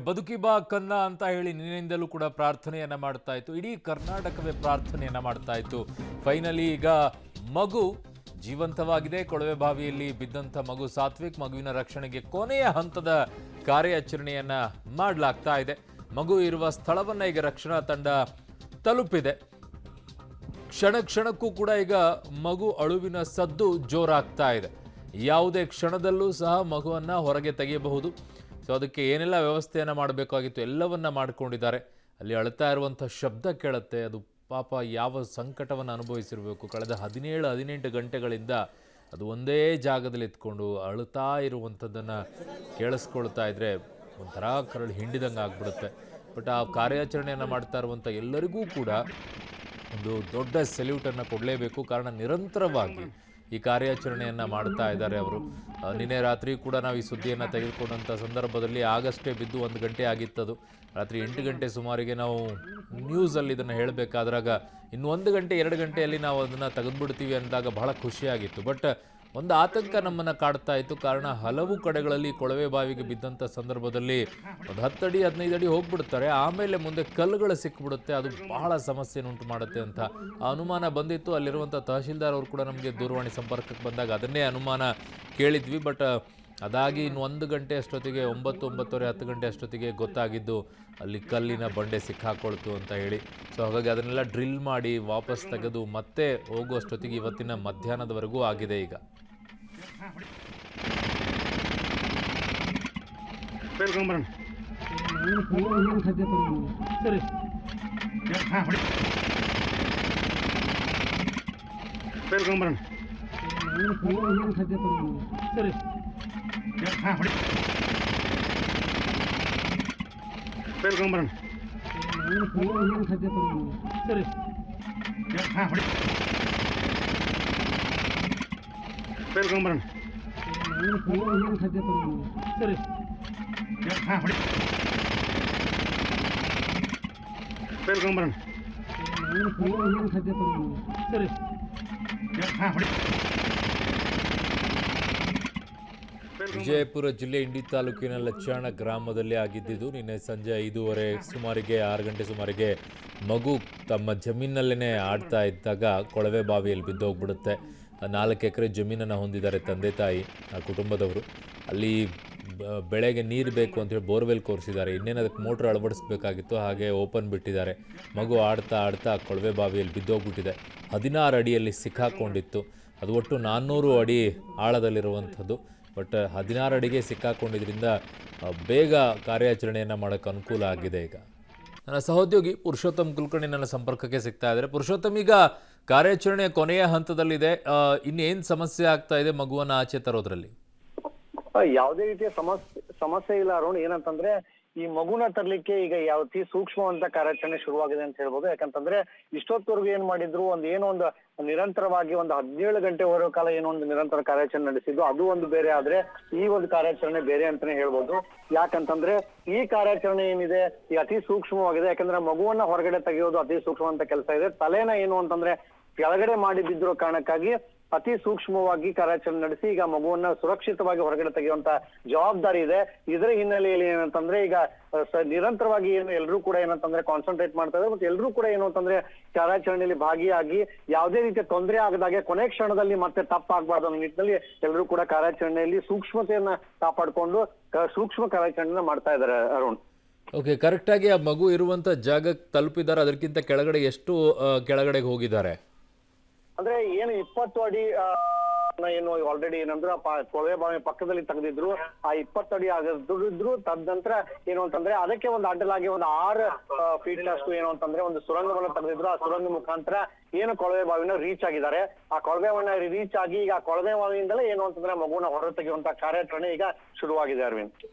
ಬದುಕಿ ಬಾ ಕನ್ನ ಅಂತ ಹೇಳಿ ನಿನ್ನಿಂದಲೂ ಕೂಡ ಪ್ರಾರ್ಥನೆಯನ್ನ ಮಾಡ್ತಾ ಇತ್ತು. ಇಡೀ ಕರ್ನಾಟಕವೇ ಪ್ರಾರ್ಥನೆಯನ್ನ ಮಾಡ್ತಾ ಇತ್ತು. ಫೈನಲಿ ಈಗ ಮಗು ಜೀವಂತವಾಗಿದೆ. ಕೊಳವೆ ಬಾವಿಯಲ್ಲಿ ಬಿದ್ದಂಥ ಮಗು ಸಾತ್ವಿಕ್. ಮಗುವಿನ ರಕ್ಷಣೆಗೆ ಕೊನೆಯ ಹಂತದ ಕಾರ್ಯಾಚರಣೆಯನ್ನ ಮಾಡಲಾಗ್ತಾ ಇದೆ. ಮಗು ಇರುವ ಸ್ಥಳವನ್ನ ಈಗ ರಕ್ಷಣಾ ತಂಡ ತಲುಪಿದೆ. ಕ್ಷಣ ಕ್ಷಣಕ್ಕೂ ಕೂಡ ಈಗ ಮಗು ಅಳುವಿನ ಸದ್ದು ಜೋರಾಗ್ತಾ ಇದೆ. ಯಾವುದೇ ಕ್ಷಣದಲ್ಲೂ ಸಹ ಮಗುವನ್ನ ಹೊರಗೆ ತೆಗೆಯಬಹುದು. ಸೊ ಅದಕ್ಕೆ ಏನೆಲ್ಲ ವ್ಯವಸ್ಥೆಯನ್ನು ಮಾಡಬೇಕಾಗಿತ್ತು ಎಲ್ಲವನ್ನ ಮಾಡಿಕೊಂಡಿದ್ದಾರೆ. ಅಲ್ಲಿ ಅಳ್ತಾ ಇರುವಂಥ ಶಬ್ದ ಕೇಳುತ್ತೆ. ಅದು ಪಾಪ ಯಾವ ಸಂಕಟವನ್ನು ಅನುಭವಿಸಿರಬೇಕು. ಕಳೆದ 17-18 ಗಂಟೆಗಳಿಂದ ಅದು ಒಂದೇ ಜಾಗದಲ್ಲಿ ಇದ್ಕೊಂಡು ಅಳುತ್ತಾ ಇರುವಂಥದ್ದನ್ನು ಕೇಳಿಸ್ಕೊಳ್ತಾ ಇದ್ರೆ ಒಂಥರ ಕರಳು ಹಿಂಡಿದಂಗೆ ಆಗ್ಬಿಡುತ್ತೆ. ಬಟ್ ಆ ಕಾರ್ಯಾಚರಣೆಯನ್ನು ಮಾಡ್ತಾ ಇರುವಂಥ ಎಲ್ಲರಿಗೂ ಕೂಡ ಒಂದು ದೊಡ್ಡ ಸೆಲ್ಯೂಟನ್ನು ಕೊಡಲೇಬೇಕು. ಕಾರಣ ನಿರಂತರವಾಗಿ ಈ ಕಾರ್ಯಾಚರಣೆಯನ್ನು ಮಾಡ್ತಾ ಇದ್ದಾರೆ ಅವರು. ನಿನ್ನೆ ರಾತ್ರಿ ಕೂಡ ನಾವು ಈ ಸುದ್ದಿಯನ್ನು ತೆಗೆದುಕೊಂಡಂಥ ಸಂದರ್ಭದಲ್ಲಿ ಆಗಷ್ಟೇ ಬಿದ್ದು 1 ಗಂಟೆ ಆಗಿತ್ತದು. ರಾತ್ರಿ 8 ಗಂಟೆ ಸುಮಾರಿಗೆ ನಾವು ನ್ಯೂಸಲ್ಲಿ ಇದನ್ನು ಹೇಳಬೇಕಾದ್ರಾಗ ಇನ್ನು 1 ಗಂಟೆ 2 ಗಂಟೆಯಲ್ಲಿ ನಾವು ಅದನ್ನು ತೆಗೆದುಬಿಡ್ತೀವಿ ಅಂದಾಗ ಬಹಳ ಖುಷಿಯಾಗಿತ್ತು. ಬಟ್ ಒಂದು ಆತಂಕ ನಮ್ಮನ್ನು ಕಾಡ್ತಾ ಇತ್ತು. ಕಾರಣ ಹಲವು ಕಡೆಗಳಲ್ಲಿ ಕೊಳವೆ ಬಾವಿಗೆ ಬಿದ್ದಂಥ ಸಂದರ್ಭದಲ್ಲಿ ಒಂದು 10 ಅಡಿ 15 ಅಡಿ ಹೋಗ್ಬಿಡ್ತಾರೆ. ಆಮೇಲೆ ಮುಂದೆ ಕಲ್ಲುಗಳು ಸಿಕ್ಬಿಡುತ್ತೆ. ಅದು ಬಹಳ ಸಮಸ್ಯೆನುಂಟು ಮಾಡುತ್ತೆ ಅಂತ ಅನುಮಾನ ಬಂದಿತ್ತು. ಅಲ್ಲಿರುವಂಥ ತಹಶೀಲ್ದಾರ್ ಅವರು ಕೂಡ ನಮಗೆ ದೂರವಾಣಿ ಸಂಪರ್ಕಕ್ಕೆ ಬಂದಾಗ ಅದನ್ನೇ ಅನುಮಾನ ಕೇಳಿದ್ವಿ. ಬಟ್ ಅದಾಗಿ ಇನ್ನು 1 ಗಂಟೆ ಅಷ್ಟೊತ್ತಿಗೆ 9-9:30 10 ಗಂಟೆ ಅಷ್ಟೊತ್ತಿಗೆ ಗೊತ್ತಾಗಿದ್ದು ಅಲ್ಲಿ ಕಲ್ಲಿನ ಬಂಡೆ ಸಿಕ್ಕಾಕೊಳ್ತು ಅಂತ ಹೇಳಿ. ಸೊ ಹಾಗಾಗಿ ಅದನ್ನೆಲ್ಲ ಡ್ರಿಲ್ ಮಾಡಿ ವಾಪಸ್ ತೆಗೆದು ಮತ್ತೆ ಹೋಗುವಷ್ಟೊತ್ತಿಗೆ ಇವತ್ತಿನ ಮಧ್ಯಾಹ್ನದವರೆಗೂ ಆಗಿದೆ. ಈಗ ವಿಜಯಪುರ ಜಿಲ್ಲೆ ಇಂಡಿ ತಾಲೂಕಿನ ಲಚ್ಚಾಣ ಗ್ರಾಮದಲ್ಲಿ ಆಗಿದ್ದಿದ್ದು ನಿನ್ನೆ ಸಂಜೆ 5:30 ಸುಮಾರಿಗೆ 6 ಗಂಟೆ ಸುಮಾರಿಗೆ ಮಗು ತಮ್ಮ ಜಮೀನಲ್ಲೇ ಆಡ್ತಾ ಇದ್ದಾಗ ಕೊಳವೆ ಬಾವಿಯಲ್ಲಿ ಬಿದ್ದೋಗ್ಬಿಡುತ್ತೆ. 4 ಎಕರೆ ಜಮೀನನ್ನು ಹೊಂದಿದ್ದಾರೆ ತಂದೆ ತಾಯಿ ಆ ಕುಟುಂಬದವರು. ಅಲ್ಲಿ ಬೆಳೆಗೆ ನೀರು ಬೇಕು ಅಂತೇಳಿ ಬೋರ್ವೆಲ್ ಕೋರಿಸಿದ್ದಾರೆ. ಇನ್ನೇನು ಅದಕ್ಕೆ ಮೋಟ್ರ್ ಅಳವಡಿಸ್ಬೇಕಾಗಿತ್ತು. ಹಾಗೆ ಓಪನ್ ಬಿಟ್ಟಿದ್ದಾರೆ. ಮಗು ಆಡ್ತಾ ಆಡ್ತಾ ಕೊಳವೆ ಬಾವಿಯಲ್ಲಿ ಬಿದ್ದೋಗ್ಬಿಟ್ಟಿದೆ. 16 ಅಡಿಯಲ್ಲಿ ಸಿಕ್ಕಾಕೊಂಡಿತ್ತು. ಅದು ಒಟ್ಟು 400 ಅಡಿ ಆಳದಲ್ಲಿರುವಂಥದ್ದು. ಬಟ್ 16 ಅಡಿಗೆ ಸಿಕ್ಕಾಕೊಂಡಿದ್ದರಿಂದ ಬೇಗ ಕಾರ್ಯಾಚರಣೆಯನ್ನು ಮಾಡೋಕ್ಕೆ ಅನುಕೂಲ ಆಗಿದೆ. ಈಗ ನನ್ನ ಸಹೋದ್ಯೋಗಿ ಪುರುಷೋತ್ತಮ್ ಕುಲಕರ್ಣಿ ನನ್ನ ಸಂಪರ್ಕಕ್ಕೆ ಸಿಗ್ತಾ ಇದ್ದಾರೆ. ಪುರುಷೋತ್ತಮ್, ಈಗ ಕಾರ್ಯಾಚರಣೆಯ ಕೊನೆಯ ಹಂತದಲ್ಲಿದೆ. ಇನ್ನೇನು ಸಮಸ್ಯೆ ಆಗ್ತಾ ಇದೆ ಮಗುವನ್ನು ಆಚೆ ತರೋದ್ರಲ್ಲಿ? ಯಾವುದೇ ರೀತಿಯ ಸಮಸ್ಯೆ ಇಲ್ಲ ಅರುಣ್. ಏನಂತಂದ್ರೆ ಈ ಮಗುನ ತರ್ಲಿಕ್ಕೆ ಈಗ ಯಾವ ರೀತಿ ಸೂಕ್ಷ್ಮವಂತ ಕಾರ್ಯಾಚರಣೆ ಶುರುವಾಗಿದೆ ಅಂತ ಹೇಳ್ಬೋದು. ಯಾಕಂತಂದ್ರೆ ಇಷ್ಟೊತ್ತವರೆಗೂ ಏನ್ ಮಾಡಿದ್ರು ಒಂದು ನಿರಂತರವಾಗಿ ಒಂದು 17 ಗಂಟೆವರೆಗೂ ಕಾಲ ಒಂದು ನಿರಂತರ ಕಾರ್ಯಾಚರಣೆ ನಡೆಸಿದ್ದು, ಅದು ಒಂದು ಬೇರೆ. ಆದ್ರೆ ಈ ಒಂದು ಕಾರ್ಯಾಚರಣೆ ಬೇರೆ ಅಂತಾನೆ ಹೇಳ್ಬೋದು. ಯಾಕಂತಂದ್ರೆ ಈ ಕಾರ್ಯಾಚರಣೆ ಏನಿದೆ ಈ ಅತಿ ಸೂಕ್ಷ್ಮವಾಗಿದೆ. ಯಾಕಂದ್ರೆ ಮಗುವನ್ನ ಹೊರಗಡೆ ತೆಗೆಯೋದು ಅತಿ ಸೂಕ್ಷ್ಮವಂತ ಕೆಲಸ ಇದೆ. ತಲೆನ ಏನು ಅಂತಂದ್ರೆ ಕೆಳಗಡೆ ಮಾಡಿ ಬಿದ್ದಿರೋ ಕಾರಣಕ್ಕಾಗಿ ಅತಿ ಸೂಕ್ಷ್ಮವಾಗಿ ಕಾರ್ಯಾಚರಣೆ ನಡೆಸಿ ಈಗ ಮಗುವನ್ನ ಸುರಕ್ಷಿತವಾಗಿ ಹೊರಗಡೆ ತೆಗೆಯುವಂತ ಜವಾಬ್ದಾರಿ ಇದೆ. ಇದರ ಹಿನ್ನೆಲೆಯಲ್ಲಿ ಏನಂತಂದ್ರೆ ಈಗ ನಿರಂತರವಾಗಿ ಏನು ಎಲ್ಲರೂ ಕೂಡ ಏನಂತಂದ್ರೆ ಕಾನ್ಸಂಟ್ರೇಟ್ ಮಾಡ್ತಾ ಇದ್ದಾರೆ. ಮತ್ತೆ ಎಲ್ಲರೂ ಕೂಡ ಏನು ಅಂತಂದ್ರೆ ಕಾರ್ಯಾಚರಣೆಯಲ್ಲಿ ಭಾಗಿಯಾಗಿ ಯಾವುದೇ ರೀತಿಯ ತೊಂದರೆ ಆಗದಾಗೆ ಕೊನೆ ಕ್ಷಣದಲ್ಲಿ ಮತ್ತೆ ತಪ್ಪಾಗಬಾರ್ದು ಅನ್ನೋ ನಿಟ್ಟಿನಲ್ಲಿ ಎಲ್ಲರೂ ಕೂಡ ಕಾರ್ಯಾಚರಣೆಯಲ್ಲಿ ಸೂಕ್ಷ್ಮತೆಯನ್ನ ಕಾಪಾಡಿಕೊಂಡು ಸೂಕ್ಷ್ಮ ಕಾರ್ಯಾಚರಣೆಯನ್ನ ಮಾಡ್ತಾ ಇದ್ದಾರೆ ಅರುಣ್. ಓಕೆ, ಕರೆಕ್ಟಾಗಿ ಆ ಮಗು ಇರುವಂತ ಜಾಗಕ್ಕೆ ತಲುಪಿದ್ದಾರೆ. ಅದಕ್ಕಿಂತ ಕೆಳಗಡೆ ಎಷ್ಟು ಕೆಳಗಡೆಗೆ ಹೋಗಿದ್ದಾರೆ? ಅಂದ್ರೆ ಏನು 20 ಅಡಿ ಏನು ಆಲ್ರೆಡಿ ಏನಂದ್ರೆ ಕೊಳವೆ ಬಾವಿ ಪಕ್ಕದಲ್ಲಿ ತೆಗೆದಿದ್ರು. ಆ 20 ಅಡಿ ಆಗಿದ್ರು. ತದನಂತರ ಏನು ಅಂತಂದ್ರೆ ಅದಕ್ಕೆ ಒಂದು ಅಡ್ಡಲಾಗಿ ಒಂದು 6 ಫೀಟ್ ಅಷ್ಟು ಏನು ಅಂತಂದ್ರೆ ಒಂದು ಸುರಂಗವನ್ನು ತೆಗೆದಿದ್ರು. ಆ ಸುರಂಗ ಮುಖಾಂತರ ಏನು ಕೊಳವೆ ಬಾವಿನ ರೀಚ್ ಆಗಿದ್ದಾರೆ. ಆ ಕೊಳವೆ ಬಾವಿನ ರೀಚ್ ಆಗಿ ಈಗ ಕೊಳವೆ ಬಾವಿಯಿಂದಲೇ ಏನು ಅಂತಂದ್ರೆ ಮಗುವನ್ನ ಹೊರ ತೆಗೆಯುವಂತ ಕಾರ್ಯಾಚರಣೆ ಈಗ ಶುರುವಾಗಿದೆ ಅರವಿಂದ್.